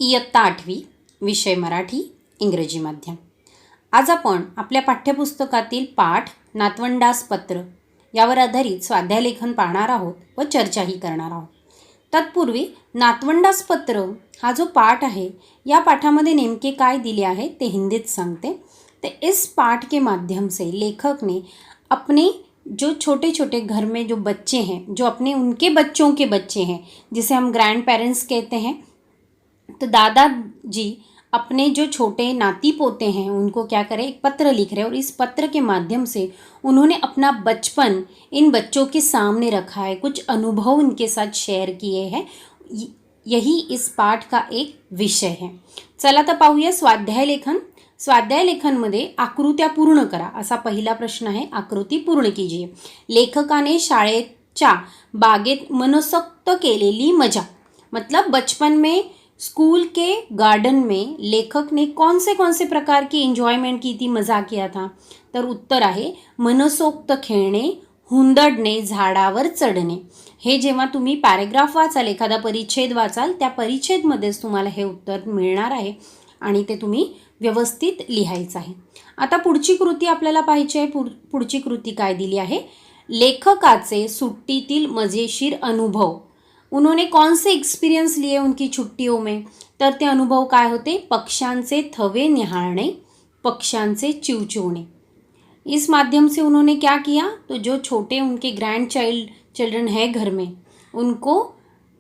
इयत्ता 8वी, विषय मराठी, इंग्रजी माध्यम. आज आपण आपल्या पाठ्यपुस्तकातील पाठ नातवंडास पत्र यावर आधारित स्वाध्यायलेखन पाहणार आहोत व चर्चाही करणार आहोत. तत्पूर्वी नातवंडास पत्र हा जो पाठ आहे, या पाठामध्ये नेमके काय दिले आहे ते हिंदीत सांगते. तो इस पाठ के माध्यम से लेखक ने अपने जो छोटे छोटे घर में जो बच्चे हैं, जो अपने उनके बच्चों के बच्चे हैं, जिसे हम ग्रैंड पेरेंट्स कहते हैं, तो दादाजी अपने जो छोटे नाती पोते हैं उनको क्या करें, एक पत्र लिख रहे हैं और इस पत्र के माध्यम से उन्होंने अपना बचपन इन बच्चों के सामने रखा है, कुछ अनुभव उनके साथ शेअर किए हैं. यही इस पाठ का एक विषय है. चला तर पाहूया स्वाध्याय लेखन. स्वाध्याय लेखनमध्ये आकृत्या पूर्ण करा असा पहिला प्रश्न आहे. आकृती पूर्ण कीजिए. लेखकाने शाळेच्या बागेत मनसोक्त केलेली मजा, मतलब बचपन में स्कूल के गार्डन में लेखक ने कौन से प्रकार की एन्जॉयमेंट की थी, मजा किया था. तर उत्तर आहे मनसोक्त खेळणे, हुंदडणे, झाडावर चढणे. हे जेव्हा तुम्ही पॅरेग्राफ वाचाल, एखादा परिच्छेद वाचाल, त्या परिच्छेदमध्येच तुम्हाला हे उत्तर मिळणार आहे आणि ते तुम्ही व्यवस्थित लिहायचं आहे. आता पुढची कृती आपल्याला पाहिजे आहे. पुढची कृती काय दिली आहे, लेखकाचे सुट्टीतील मजेशीर अनुभव. उन्होंने कौन से एक्सपीरियंस लिए उनकी छुट्टियों में, तर ते अनुभव काय होते, पक्ष्यांचे थवे निहाळणे, पक्ष्यांचे चिवचिवणे. इस माध्यम से उन्होंने क्या किया, तो जो छोटे उनके ग्रैंड चिल्ड्रन है घर में, उनको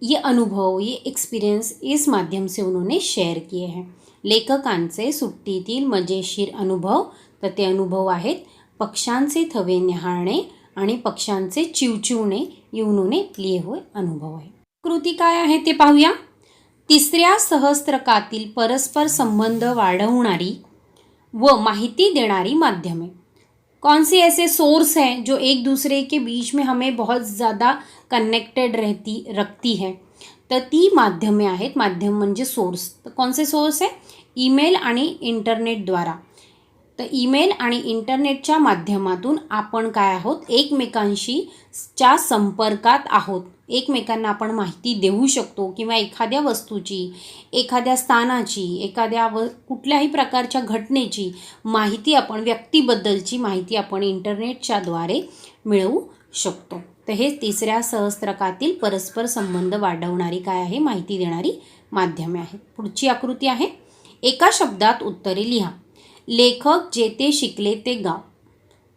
ये अनुभव, ये एक्सपीरियंस इस माध्यम से उन्होंने शेअर किए हैं. लेखकांचे सुट्टीतील मजेशीर अनुभव, तर ते अनुभव आहेत पक्ष्यांचे थवे निहाळणे आणि पक्ष्यांचे चिवचिवणे. ये उन्होंने लिए हुए अनुभव आहे. कृती काय आहे ते पाहूया. तिसऱ्या सहस्त्रकातील परस्पर संबंध वाढवणारी व माहिती देणारी माध्यमे. कौन सी ऐसे सोर्स हैं जो एक दूसरे के बीच में हमें बहुत ज़्यादा कनेक्टेड रखती है, तर ती माध्यमे आहेत. माध्यम म्हणजे सोर्स. तर कोणते सोर्स आहे, ईमेल आणि इंटरनेटद्वारा. तर ईमेल आणि इंटरनेटच्या माध्यमातून आपण काय आहोत, एकमेकांशी च्या संपर्कात आहोत. एकमेकांना आपण माहिती देऊ शकतो किंवा एखाद्या वस्तूची, एखाद्या स्थानाची, एखाद्या कुठल्याही प्रकारच्या घटनेची माहिती आपण, व्यक्तीबद्दलची माहिती आपण इंटरनेटच्या द्वारे मिळवू शकतो. तर हे तिसऱ्या सहस्त्रकातील परस्पर संबंध वाढवणारी काय आहे, माहिती देणारी माध्यमे आहेत. पुढची आकृती आहे. एका शब्दात उत्तरे लिहा. लेखक जे ते शिकले ते गाव.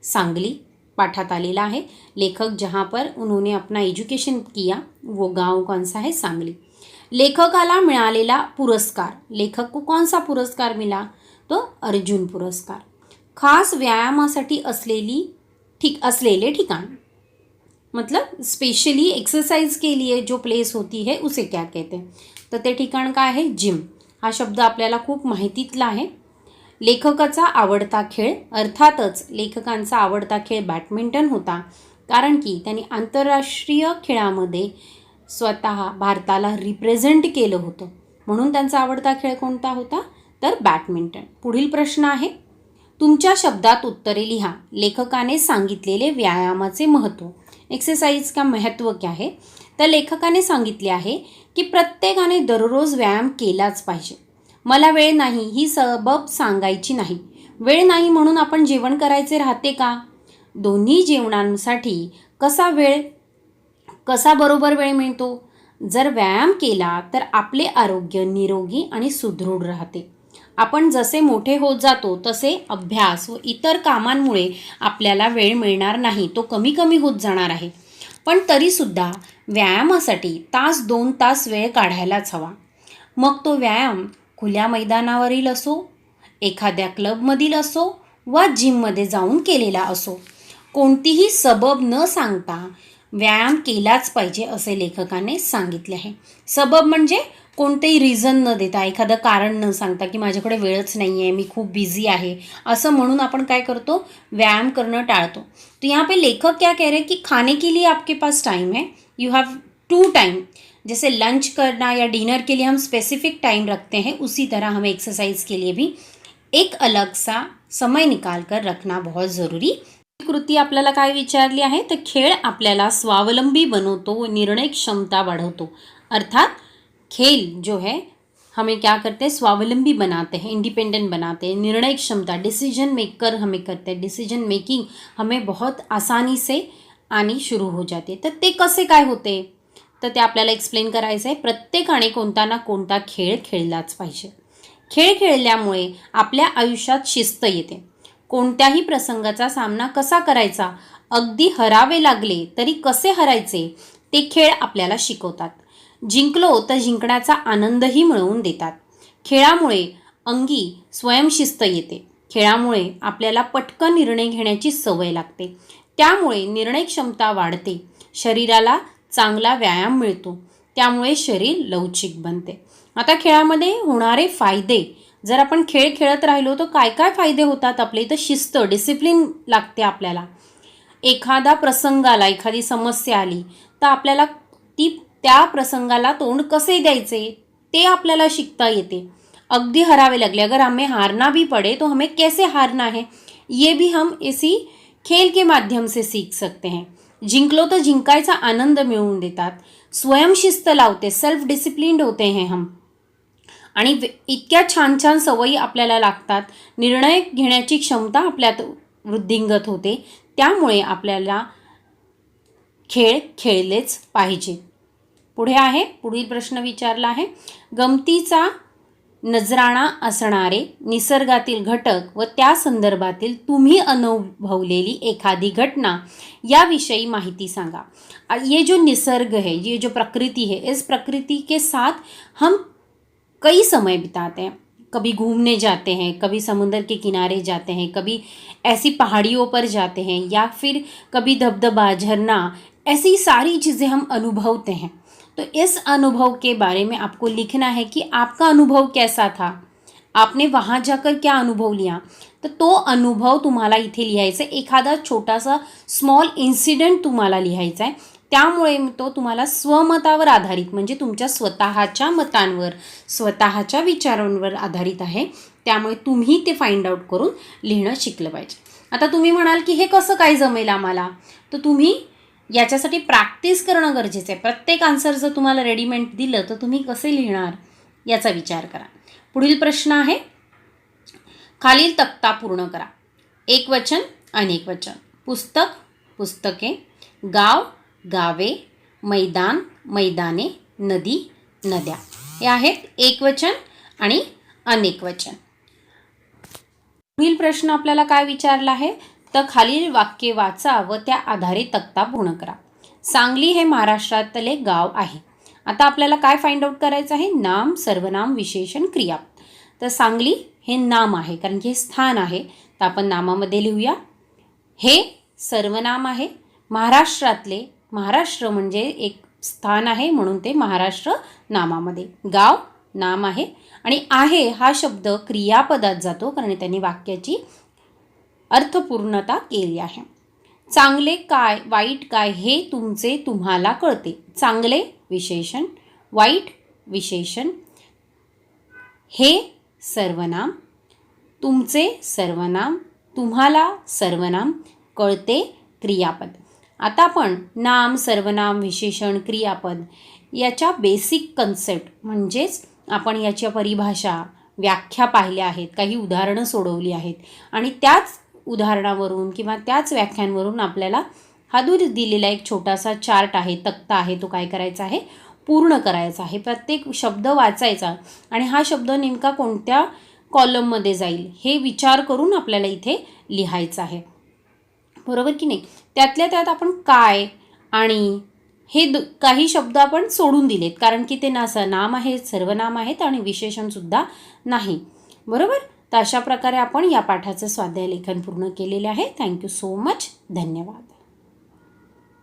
सांगली पाठात आलेला है. लेखक जहाँ पर उन्होंने अपना एजुकेशन किया वो गांव कौन सा है, सांगली. लेखकाला मिळालेला पुरस्कार. लेखक को कौन सा पुरस्कार मिला, तो अर्जुन पुरस्कार. खास व्यायामासाठी असलेले ठिकाण, मतलब स्पेशली एक्सरसाइज के लिए जो प्लेस होती है उसे क्या कहते हैं, तर ते ठिकाण काय आहे, जिम. हा शब्द आपल्याला खूप माहितीतला आहे. लेखकाचा आवडता खेळ, अर्थातच लेखकांचा आवडता खेळ बॅडमिंटन होता, कारण की त्यांनी आंतरराष्ट्रीय खेळामध्ये स्वतः भारताला रिप्रेझेंट केलं होतं, म्हणून त्यांचा आवडता खेळ कोणता होता, तर बॅडमिंटन. पुढील प्रश्न आहे, तुमच्या शब्दात उत्तरे लिहा. लेखकाने सांगितलेले व्यायामाचे महत्त्व. एक्सरसाइज का महत्त्व क्या है, तर लेखकाने सांगितले आहे की प्रत्येकाने दररोज व्यायाम केलाच पाहिजे. मला वेळ नाही ही सबब सांगायची नाही. वेळ नाही म्हणून आपण जेवण करायचे राहते का. दोन्ही जेवणांसाठी कसा बरोबर वेळ मिळतो. जर व्यायाम केला तर आपले आरोग्य निरोगी आणि सुदृढ राहते. आपण जसे मोठे होत जातो तसे अभ्यास व इतर कामांमुळे आपल्याला वेळ मिळणार नाही, तो कमी कमी होत जाणार आहे. पण तरीसुद्धा व्यायामासाठी 1-2 तास वेळ काढायलाच हवा. मग तो व्यायाम खुल्या मैदानावरील असो, एखाद्या क्लबमधील असो वा जिममध्ये जाऊन केलेला असो, कोणतीही सबब न सांगता व्यायाम केलाच पाहिजे असे लेखकाने सांगितले आहे. सबब म्हणजे कोणतेही रिझन न देता, एखादं कारण न सांगता की माझ्याकडे वेळच नाही आहे, मी खूप बिझी आहे, असं म्हणून आपण काय करतो, व्यायाम करणं टाळतो. तो यहाँ पे लेखक क्या कह रहे हैं कि खाने के लिए आपके पास टाइम है, यू हैव 2 टाइम. जैसे लंच करना या डिनर के लिए हम स्पेसिफिक टाइम रखते हैं, उसी तरह हमें एक्सरसाइज के लिए भी एक अलग सा समय निकाल कर रखना बहुत ज़रूरी. कृती आपल्याला काय विचारली आहे, तर खेळ आपल्याला स्वावलंबी बनवतो व निर्णय क्षमता वाढवतो. अर्थात खेल जो है हमें क्या करते हैं, स्वावलंबी बनाते हैं, इंडिपेंडेंट बनाते हैं. निर्णय क्षमता, डिसीजन मेकर हमें करते हैं. डिसीजन मेकिंग हमें बहुत आसानी से आनी सुरू हो जाते. तर ते कसे काय होते, तर ते आपल्याला एक्सप्लेन करायचं आहे. प्रत्येकाने कोणता ना कोणता खेळ खेळलाच पाहिजे. खेळ खेळल्यामुळे आपल्या आयुष्यात शिस्त येते. कोणत्याही प्रसंगाचा सामना कसा करायचा, अगदी हरावे लागले तरी कसे हरायचे, ते खेळ आपल्याला शिकवतात. जिंकलो तर जिंकण्याचा आनंदही मिळवून देतात. खेळामुळे अंगी स्वयंशिस्त येते. खेळामुळे आपल्याला पटकन निर्णय घेण्याची सवय लागते. त्यामुळे निर्णय क्षमता वाढते. शरीराला चांगला व्यायाम मिळतो. त्यामुळे शरीर लवचिक बनते. आता खेळामध्ये होणारे फायदे, जर आपण खेळ खेळत राहिलो तर काय काय फायदे होतात आपले, तर शिस्त, डिसिप्लिन लागते आपल्याला. एखादा प्रसंग आला, एखादी समस्या आली तर आपल्याला त्या प्रसंगाला तोंड कसे द्यायचे ते आपल्याला शिकता येते. अगदी हरावे लगले, अगर हमें हारना भी पड़े तो हमें कैसे हारना है, ये भी हम इसी खेल के माध्यम से सीख सकते हैं. जिंकलो तर जिंकायचा आनंद मिळवून देतात. स्वयंशिस्त लावते, सेल्फ डिसिप्लिन्ड होते हैं हम. आणि इतक्या छान छान सवयी आपल्याला लागतात. निर्णय घेण्याची क्षमता आपल्यात वृद्धिंगत होते. त्यामुळे आपल्याला खेळ खेळलेच पाहिजे. पुढे आहे, पुढील प्रश्न विचारला आहे, गमतीचा नजराणा असणारे निसर्गातील घटक व त्या संदर्भातील तुम्ही अनुभवलेली एखादी घटना याविषयी माहिती सांगा. ये जो निसर्ग है, ये जो प्रकृति है, इस प्रकृति के साथ हम कई समय बिताते हैं. कभी घूमने जाते हैं, कभी समुद्र के किनारे जाते हैं, कभी ऐसी पहाड़ियों पर जाते हैं, या फिर कभी दबदबा, झरना, ऐसी सारी चीज़ें हम अनुभवते हैं. तो इस अनुभव के बारे में आपको लिखना है कि आपका अनुभव कैसा था, आपने वहाँ जाकर क्या अनुभव लिया. तर तो अनुभव तुम्हाला इथे लिहायचा आहे. एखादा छोटासा स्मॉल इन्सिडेंट तुम्हाला लिहायचा आहे. त्यामुळे तो तुम्हाला स्वमतावर आधारित, म्हणजे तुमच्या स्वतःच्या मतांवर, स्वतःच्या विचारांवर आधारित आहे. त्यामुळे तुम्ही ते फाइंड आउट करून लिहिणं शिकलं पाहिजे. आता तुम्ही म्हणाल की हे कसं काय जमेल आम्हाला, तर तुम्ही याच्यासाठी प्रॅक्टिस करणं गरजेचं आहे. प्रत्येक आन्सर जर तुम्हाला रेडीमेड दिलं तर तुम्ही कसे लिहिणार याचा विचार करा. पुढील प्रश्न आहे, खालील तक्ता पूर्ण करा. एक वचन, अनेक वचन. पुस्तक, पुस्तके. गाव, गावे. मैदान, मैदाने. नदी, नद्या. हे आहेत एक वचन आणि अनेक वचन. पुढील प्रश्न आपल्याला काय विचारला आहे, तर खालील वाक्य वाचा व त्या आधारे तक्ता पूर्ण करा. सांगली हे महाराष्ट्रातले गाव आहे. आता आपल्याला काय फाइंड आउट करायचं आहे, नाम, सर्वनाम, विशेषण, क्रियापद. तर सांगली हे नाम आहे कारण की हे स्थान आहे, तर आपण नामामध्ये लिहूया. हे सर्वनाम आहे. महाराष्ट्रातले, महाराष्ट्र म्हणजे एक स्थान आहे म्हणून ते महाराष्ट्र नामामध्ये. गाव नाम आहे आणि आहे हा शब्द क्रियापदात जातो कारण त्यांनी वाक्याची अर्थपूर्णता केली आहे. चांगले काय, वाईट काय हे तुमचे तुम्हाला कळते. चांगले विशेषण, वाईट विशेषण. हे सर्वनाम, तुमचे सर्वनाम, तुम्हाला सर्वनाम, कळते क्रियापद. आता आपण नाम, सर्वनाम, विशेषण, क्रियापद याच्या बेसिक कन्सेप्ट म्हणजेच आपण याच्या परिभाषा, व्याख्या पाहिल्या आहेत, काही उदाहरणं सोडवली आहेत आणि त्याच उदाहरणावरून किंवा त्याच व्याख्यांवरून आपल्याला हा दूर दिलेला एक छोटासा चार्ट आहे, तक्ता आहे, तो काय करायचा आहे, पूर्ण करायचा आहे. प्रत्येक शब्द वाचायचा आणि हा शब्द नेमका कोणत्या कॉलममध्ये जाईल हे विचार करून आपल्याला इथे लिहायचं आहे. बरोबर की नाही. त्यातल्या त्यात आपण काय आणि हे काही शब्द आपण सोडून दिलेत कारण की ते नाम आहेत, सर्वनाम आहेत आणि विशेषणसुद्धा नाही. बरोबर. तर अशा प्रकारे आपण या पाठाचं स्वाध्याय लेखन पूर्ण केलेले आहे. Thank you so much. धन्यवाद.